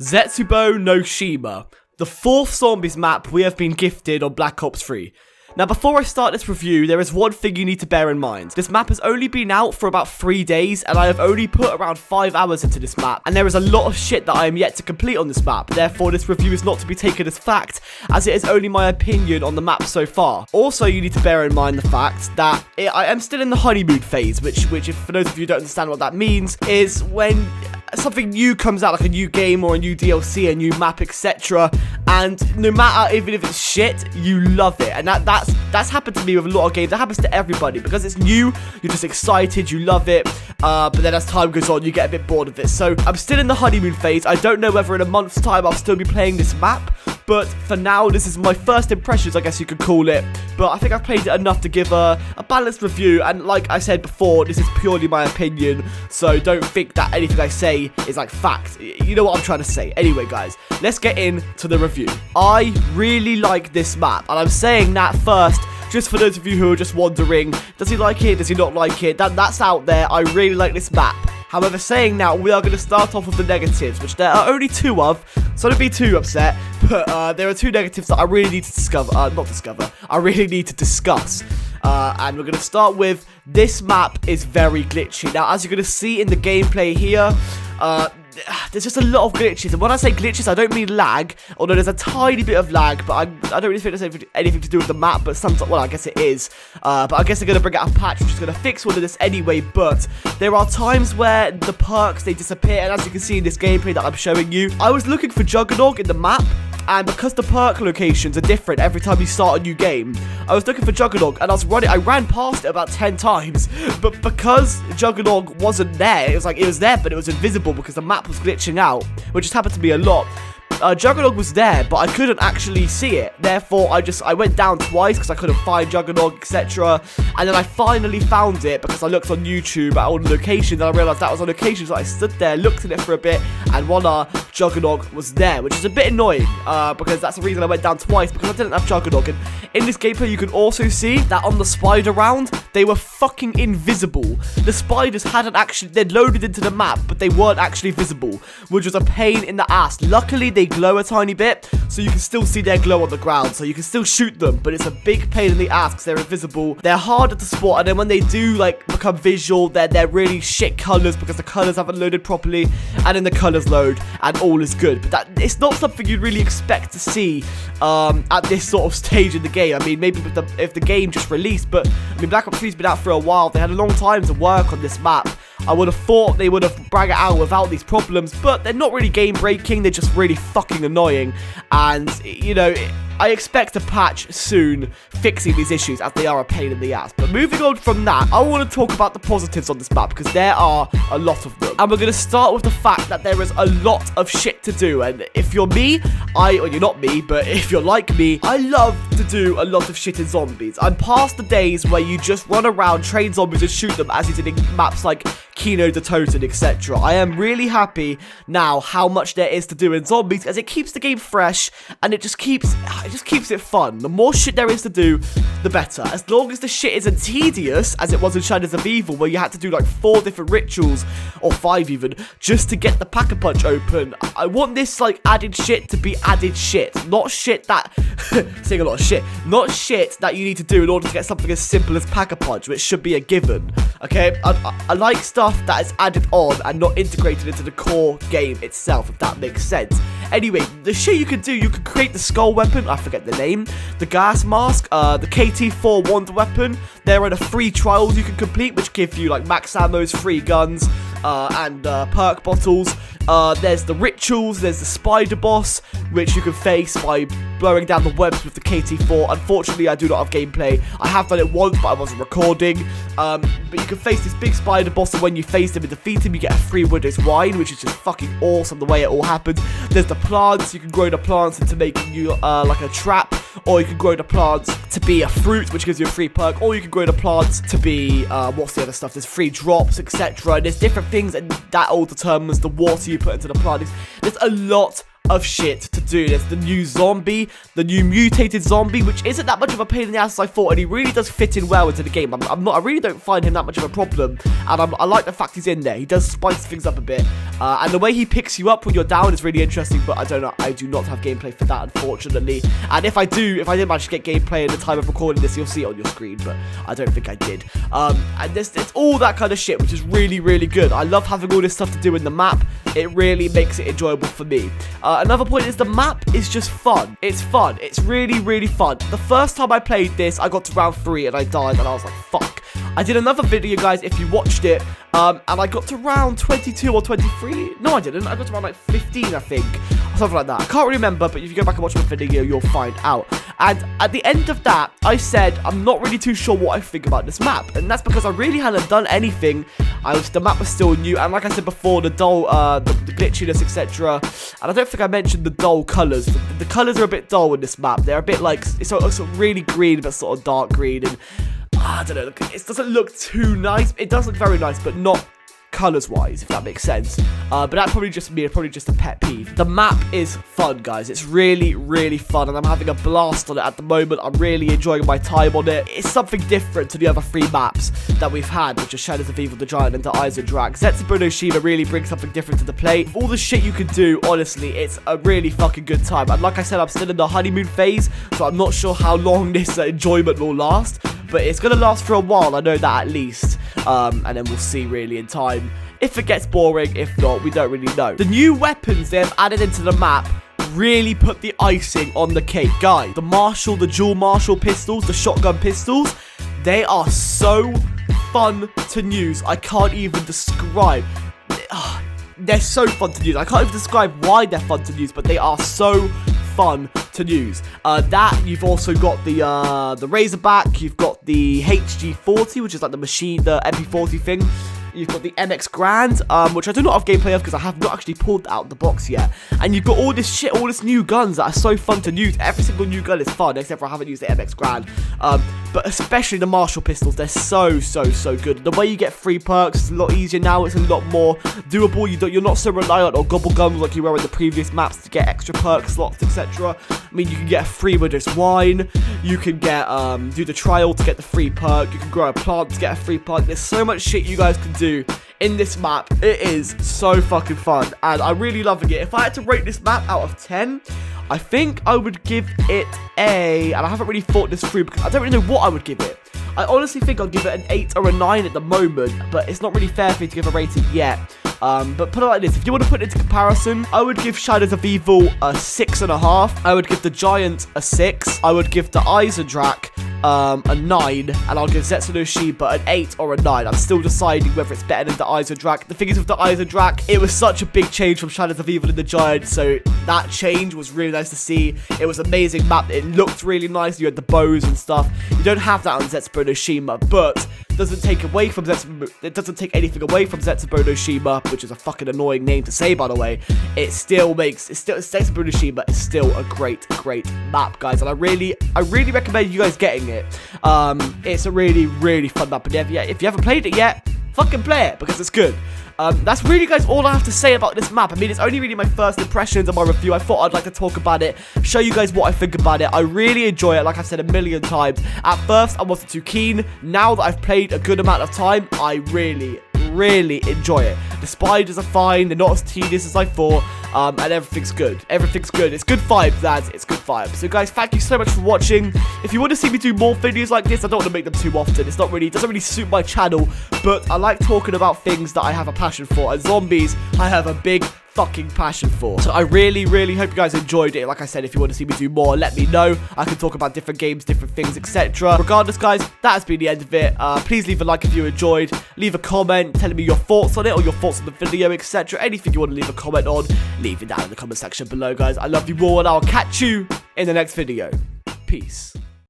Zetsubou No Shima, the 4th zombies map we have been gifted on Black Ops 3. Now, before I start this review, there is one thing you need to bear in mind. This map has only been out for about 3 days, and I have only put around 5 hours into this map, and there is a lot of shit that I am yet to complete on this map. Therefore, this review is not to be taken as fact, as it is only my opinion on the map so far. Also, you need to bear in mind the fact that I am still in the honeymoon phase, which if for those of you who don't understand what that means, is when something new comes out, like a new game or a new DLC, a new map, etc. And no matter, even if it's shit, you love it. And that's happened to me with a lot of games. That happens to everybody. Because it's new, you're just excited, you love it. But then as time goes on, you get a bit bored of it. So I'm still in the honeymoon phase. I don't know whether in a month's time I'll still be playing this map. But for now, this is my first impressions, I guess you could call it. But I think I've played it enough to give a balanced review. And like I said before, this is purely my opinion. So don't think that anything I say is like fact. You know what I'm trying to say. Anyway, guys, let's get into the review. I really like this map. And I'm saying that first, just for those of you who are just wondering, does he like it? Does he not like it? That's out there. I really like this map. However, saying now, we are going to start off with the negatives, which there are only 2 of, so don't be too upset, but there are 2 negatives that I really need to I really need to discuss. And we're going to start with, this map is very glitchy. Now, as you're going to see in the gameplay here, there's just a lot of glitches, and when I say glitches, I don't mean lag, although there's a tiny bit of lag, but I don't really think there's anything to do with the map, but sometimes, well, I guess it is, but I guess they're going to bring out a patch which is going to fix all of this anyway. But there are times where the perks, they disappear, and as you can see in this gameplay that I'm showing you, I was looking for Juggernog in the map, and because the perk locations are different every time you start a new game, I was looking for Juggernog, and I ran past it about 10 times, but because Juggernog wasn't there, it was there, but it was invisible because the map was glitching out, which has happened to me a lot. Juggernog was there, but I couldn't actually see it. Therefore, I went down twice because I couldn't find Juggernog, etc. And then I finally found it because I looked on YouTube at all the locations, and I realized that was on locations. So I stood there, looked at it for a bit, and voila, Juggernog was there, which is a bit annoying because that's the reason I went down twice, because I didn't have Juggernog. And in this gameplay, you can also see that on the spider round, they were fucking invisible. The spiders they'd loaded into the map, but they weren't actually visible, which was a pain in the ass. Luckily, they glow a tiny bit, so you can still see their glow on the ground, so you can still shoot them, but it's a big pain in the ass because they're invisible. They're harder to spot, and then when they do like become visual, they're really shit colors because the colors haven't loaded properly, and then the colors load and all is good. But it's not something you'd really expect to see at this sort of stage in the game. I mean, maybe if the game just released, but I mean, Black Ops 3's been out for a while. They had a long time to work on this map. I would have thought they would have brought it out without these problems, but they're not really game breaking, they're just really fucking annoying. And, you know, I expect a patch soon fixing these issues, as they are a pain in the ass. But moving on from that, I want to talk about the positives on this map, because there are a lot of them. And we're going to start with the fact that there is a lot of shit to do. And if you're me, or you're not me, but if you're like me, I love to do a lot of shit in zombies. I'm past the days where you just run around, train zombies, and shoot them as you did in maps like Kino de Toten, etc. I am really happy now how much there is to do in zombies, as it keeps the game fresh, and it just keeps it fun. The more shit there is to do, the better. As long as the shit isn't tedious, as it was in Shadows of Evil, where you had to do like 4 different rituals, or 5 even, just to get the Pack-a-Punch open. I want this like added shit to be added shit, not shit that saying a lot of shit, not shit that you need to do in order to get something as simple as Pack-a-Punch, which should be a given. Okay, I like stuff that is added on and not integrated into the core game itself, if that makes sense. Anyway, the shit you can do, you can create the skull weapon, I forget the name, the gas mask, the KT-4 wand weapon. There are the free trials you can complete, which give you like max ammos, free guns, and perk bottles. There's the rituals, there's the spider boss, which you can face by blowing down the webs with the KT-4. Unfortunately, I do not have gameplay. I have done it once, but I wasn't recording. But you can face this big spider boss, and when you face him and defeat him, you get a free widow's wine, which is just fucking awesome the way it all happens. There's the plants. You can grow the plants into making you like a trap, or you can grow the plants to be a fruit, which gives you a free perk, or you can grow the plants to be what's the other stuff? There's free drops, etc. And there's different things, and that all determines the water you put into the plant. There's a lot of shit to do. There's the new zombie, the new mutated zombie, which isn't that much of a pain in the ass as I thought, and he really does fit in well into the game. I really don't find him that much of a problem, and I like the fact he's in there. He does spice things up a bit, and the way he picks you up when you're down is really interesting, but I do not have gameplay for that, unfortunately. And if I did manage to get gameplay at the time of recording this, you'll see it on your screen, but I don't think I did. And it's all that kind of shit, which is really, really good. I love having all this stuff to do in the map. It really makes it enjoyable for me. Another point is the map is just fun. It's fun. It's really, really fun. The first time I played this, I got to round 3 and I died, and I was like, fuck. I did another video, guys, if you watched it, and I got to round 22 or 23. No, I didn't. I got to round like 15, I think. Something like that. I can't remember, but if you go back and watch my video, you'll find out. And at the end of that, I said, I'm not really too sure what I think about this map. And that's because I really hadn't done anything. The map was still new. And like I said before, the dull, the glitchiness, etc. And I don't think I mentioned the dull colors. The colors are a bit dull in this map. They're a bit like, it's sort of really green, but sort of dark green. And I don't know, it doesn't look too nice. It does look very nice, but not colors-wise, if that makes sense. But that's probably just me, probably just a pet peeve. The map is fun, guys. It's really, really fun, and I'm having a blast on it at the moment. I'm really enjoying my time on it. It's something different to the other 3 maps that we've had, which are Shadows of Evil, the Giant, and the Eyes of Drag. Zetsubou No Shima really brings something different to the play. With all the shit you can do, honestly, it's a really fucking good time. And like I said, I'm still in the honeymoon phase, so I'm not sure how long this enjoyment will last. But it's going to last for a while, I know that at least. And then we'll see really in time. If it gets boring, if not, we don't really know. The new weapons they have added into the map really put the icing on the cake. Guys, the dual Marshall pistols, the shotgun pistols, they are so fun to use. I can't even describe. They're so fun to use. I can't even describe why they're fun to use, but they are so fun to use. That you've also got the Razorback, you've got the HG40, which is like the MP40 thing. You've got the MX Grand, which I do not have gameplay of because I have not actually pulled out the box yet. And you've got all this shit, all this new guns that are so fun to use. Every single new gun is fun, except for I haven't used the MX Grand. But especially the Marshall pistols, they're so good. The way you get free perks is a lot easier now. It's a lot more doable. You're not so reliant on gobble gums like you were in the previous maps to get extra perk slots, etc. I mean, you can get a free Widow's Wine. You can get do the trial to get the free perk. You can grow a plant to get a free perk. There's so much shit you guys can do in this map. It is so fucking fun, and I'm really loving it. If I had to rate this map out of 10, I think I would give it and I haven't really thought this through because I don't really know what I would give it. I honestly think I'll give it an 8 or a 9 at the moment, but it's not really fair for me to give a rating yet. But put it like this, if you want to put it into comparison, I would give Shadows of Evil a 6.5. I would give the Giant a 6. I would give the Isaac a 9, and I'll give Zetsubou No Shima an 8 or a 9. I'm still deciding whether it's better than the Isaac. The thing is with the Isaac, it was such a big change from Shadows of Evil and the Giant, so that change was really nice to see. It was an amazing map. It looked really nice. You had the bows and stuff. You don't have that on Zetsubou No Shima, but it doesn't take anything away from Zetsubou No Shima, which is a fucking annoying name to say, by the way. Zetsubou No Shima is still a great map, guys, and I really recommend you guys getting it. It's a really fun map, and if you haven't played it yet, fucking play it because it's good. That's really, guys, all I have to say about this map. I mean, it's only really my first impressions of my review. I thought I'd like to talk about it, show you guys what I think about it. I really enjoy it, like I've said a million times. At first, I wasn't too keen. Now that I've played a good amount of time, I really enjoy it. The spiders are fine, they're not as tedious as I thought, and everything's good. It's good vibes, lads. It's good vibes. So guys, thank you so much for watching. If you want to see me do more videos like this, I don't want to make them too often. It doesn't really suit my channel, but I like talking about things that I have a passion for, and zombies I have a big fucking passion for. So I really hope you guys enjoyed it. Like I said, if you want to see me do more, let me know. I can talk about different games, different things, etc. Regardless, guys, that has been the end of it. Please leave a like if you enjoyed. Leave a comment telling me your thoughts on it or your thoughts on the video, etc. Anything you want to leave a comment on, leave it down in the comment section below, guys. I love you all, and I'll catch you in the next video. Peace.